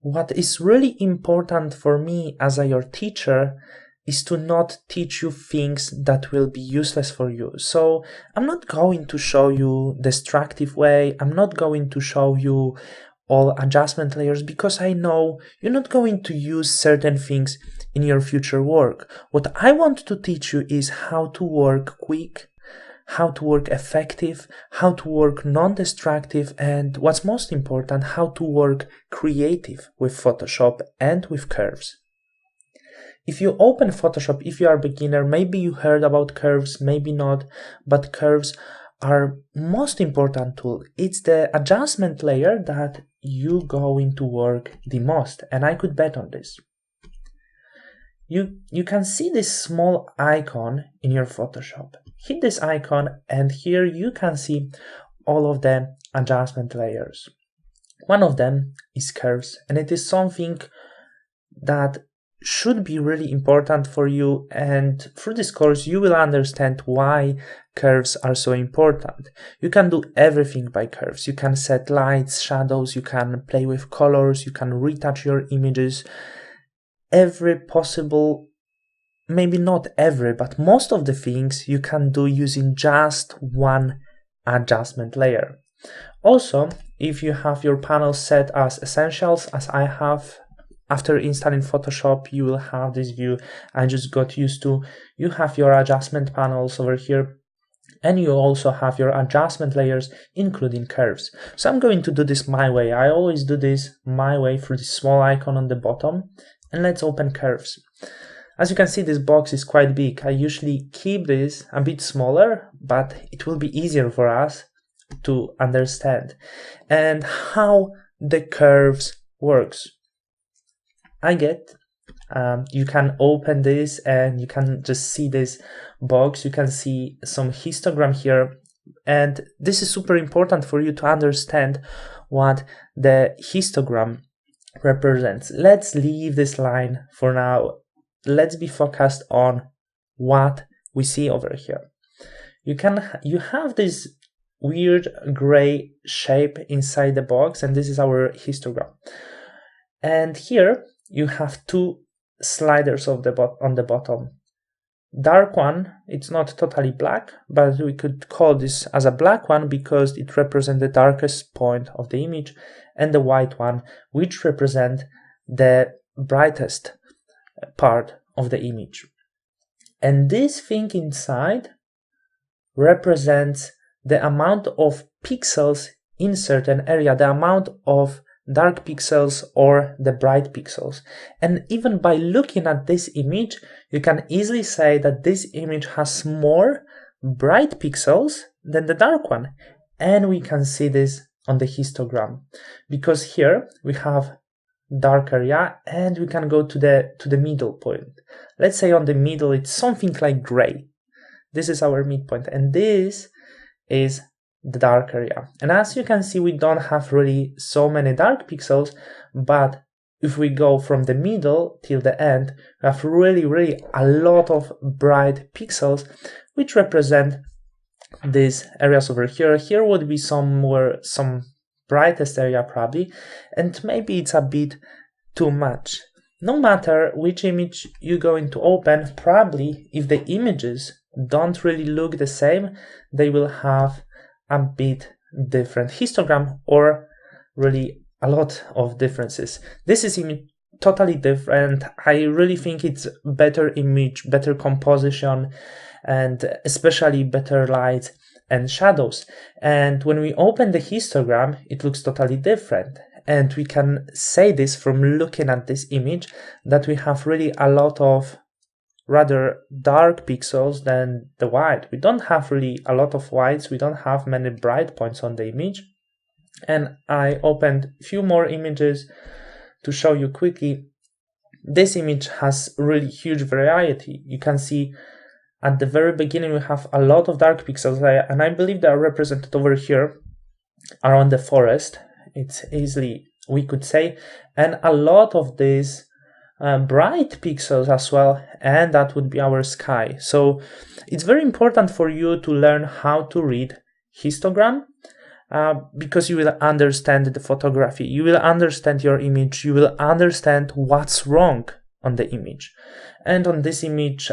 what is really important for me as your teacher is to not teach you things that will be useless for you. So I'm not going to show you destructive way. I'm not going to show you all adjustment layers because I know you're not going to use certain things in your future work. What I want to teach you is how to work quick, how to work effective, how to work non-destructive, and what's most important, how to work creative with Photoshop and with curves. If you open Photoshop, if you are a beginner, maybe you heard about curves, maybe not, but curves are most important tool. It's the adjustment layer that you going to work the most, and I could bet on this. You can see this small icon in your Photoshop. Hit this icon and here you can see all of the adjustment layers. One of them is curves, and it is something that should be really important for you, and through this course you will understand why curves are so important. You can do everything by curves. You can set lights, shadows, you can play with colors, you can retouch your images. Every possible, maybe not every, but most of the things you can do using just one adjustment layer. Also, if you have your panels set as essentials, as I have, after installing Photoshop, you will have this view I just got used to. You have your adjustment panels over here, and you also have your adjustment layers, including curves. So I'm going to do this my way. I always do this my way through this small icon on the bottom. And let's open curves. As you can see, this box is quite big. I usually keep this a bit smaller, but it will be easier for us to understand and how the curves works. You can open this and you can just see this box. You can see some histogram here, and this is super important for you to understand what the histogram represents. Let's leave this line for now. Let's be focused on what we see over here. You have this weird gray shape inside the box, and this is our histogram. And here you have two sliders on the bottom. Dark one, it's not totally black, but we could call this as a black one because it represents the darkest point of the image, and the white one, which represent the brightest part of the image. And this thing inside represents the amount of pixels in certain area, the amount of dark pixels or the bright pixels. And even by looking at this image, you can easily say that this image has more bright pixels than the dark one. And we can see this on the histogram, because here we have dark area and we can go to the middle point. Let's say on the middle it's something like gray. This is our midpoint, and this is the dark area. And as you can see, we don't have really so many dark pixels, but if we go from the middle till the end, we have really a lot of bright pixels, which represent these areas over here. Here would be somewhere some brightest area probably, and maybe it's a bit too much. No matter which image you're going to open, probably if the images don't really look the same, they will have a bit different histogram or really a lot of differences. This is totally different. I really think it's better image, better composition, and especially better light and shadows. And when we open the histogram, it looks totally different. And we can say this from looking at this image, that we have really a lot of rather dark pixels than the white. We don't have really a lot of whites, we don't have many bright points on the image. And I opened a few more images to show you quickly. This image has really huge variety. You can see at the very beginning we have a lot of dark pixels, and I believe they are represented over here around the forest. It's easily, we could say, and a lot of these bright pixels as well, and that would be our sky. So it's very important for you to learn how to read histogram because you will understand the photography, you will understand your image, you will understand what's wrong on the image. And on this image,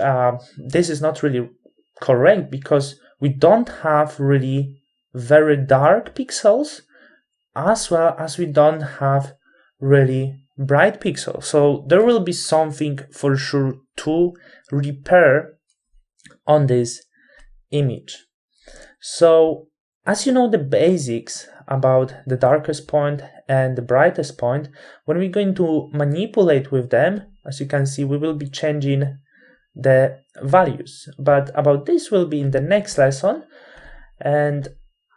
this is not really correct because we don't have really very dark pixels, as well as we don't have really bright pixels. So there will be something for sure to repair on this image. So as you know the basics about the darkest point and the brightest point, when we're going to manipulate with them, as you can see, we will be changing the values. But about this will be in the next lesson. And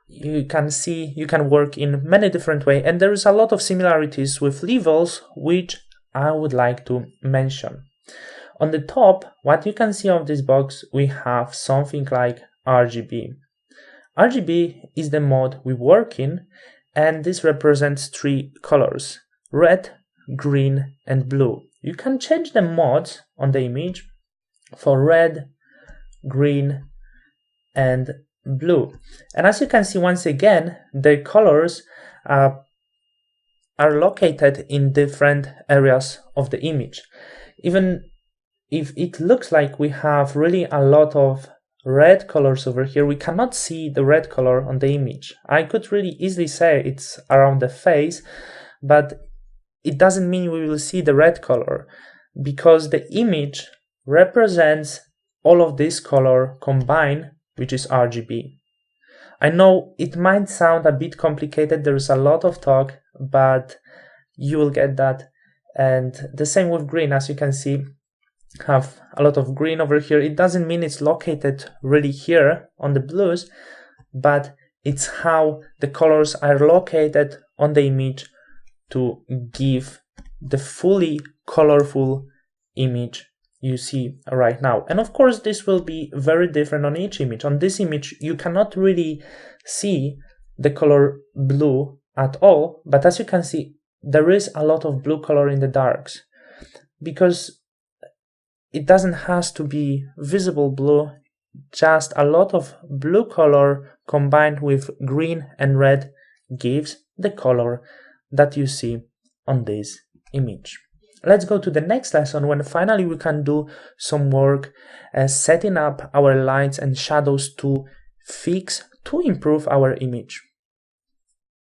you can see you can work in many different ways, and there is a lot of similarities with levels, which I would like to mention. On the top, what you can see of this box, we have something like RGB. RGB is the mode we work in, and this represents 3 colors: red, green, and blue. You can change the modes on the image for red, green, and blue. And as you can see, once again, the colors are located in different areas of the image. Even if it looks like we have really a lot of red colors over here, we cannot see the red color on the image. I could really easily say it's around the face, but it doesn't mean we will see the red color, because the image represents all of this color combined, which is RGB. I know it might sound a bit complicated, there is a lot of talk, but you will get that. And the same with green, as you can see, have a lot of green over here. It doesn't mean it's located really here on the blues, but it's how the colors are located on the image to give the fully colorful image you see right now. And of course, this will be very different on each image. On this image, you cannot really see the color blue at all, but as you can see, there is a lot of blue color in the darks, because it doesn't have to be visible blue, just a lot of blue color combined with green and red gives the color that you see on this image. Let's go to the next lesson, when finally we can do some work setting up our lights and shadows to improve our image.